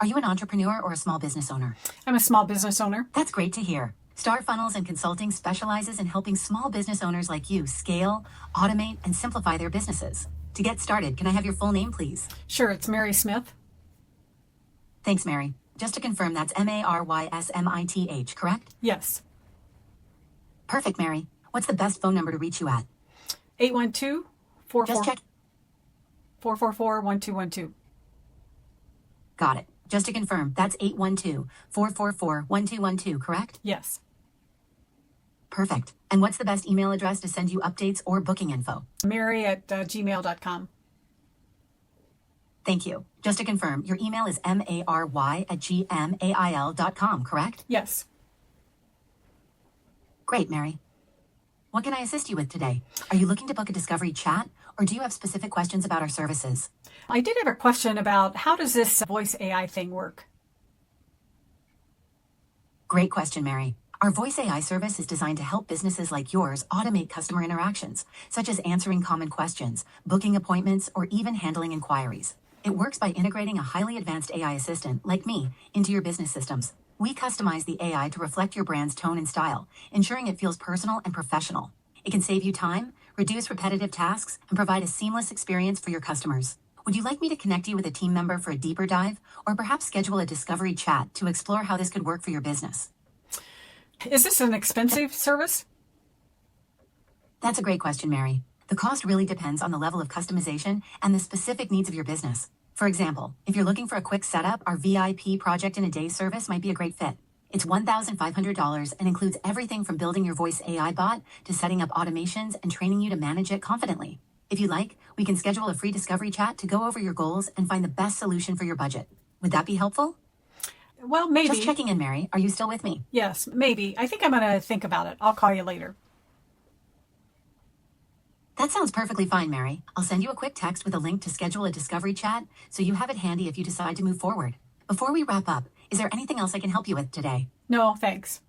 Are you an entrepreneur or a small business owner? I'm a small business owner. That's great to hear. Starr Funnels and Consulting specializes in helping small business owners like you scale, automate, and simplify their businesses. To get started, can I have your full name, please? Sure, it's Mary Smith. Thanks, Mary. Just to confirm, that's Marysmith, correct? Yes. Perfect, Mary. What's the best phone number to reach you at? 812-444-1212. Just check. 444-1212. Got it. Just to confirm, that's 812-444-1212, correct? Yes. Perfect. And what's the best email address to send you updates or booking info? Mary@gmail.com. Thank you. Just to confirm, your email is mary@gmail.com, correct? Yes. Great, Mary. What can I assist you with today? Are you looking to book a discovery chat, or do you have specific questions about our services? I did have a question about how does this voice AI thing work? Great question, Mary. Our voice AI service is designed to help businesses like yours automate customer interactions, such as answering common questions, booking appointments, or even handling inquiries. It works by integrating a highly advanced AI assistant, like me, into your business systems. We customize the AI to reflect your brand's tone and style, ensuring it feels personal and professional. It can save you time, reduce repetitive tasks, and provide a seamless experience for your customers. Would you like me to connect you with a team member for a deeper dive, or perhaps schedule a discovery chat to explore how this could work for your business? Is this an expensive service? That's a great question, Mary. The cost really depends on the level of customization and the specific needs of your business. For example, if you're looking for a quick setup, our VIP Project in a Day service might be a great fit. It's $1,500 and includes everything from building your voice AI bot to setting up automations and training you to manage it confidently. If you'd like, we can schedule a free discovery chat to go over your goals and find the best solution for your budget. Would that be helpful? Well, maybe. Just checking in, Mary. Are you still with me? Yes, maybe. I think I'm going to think about it. I'll call you later. That sounds perfectly fine, Mary. I'll send you a quick text with a link to schedule a discovery chat so you have it handy if you decide to move forward. Before we wrap up, is there anything else I can help you with today? No, thanks.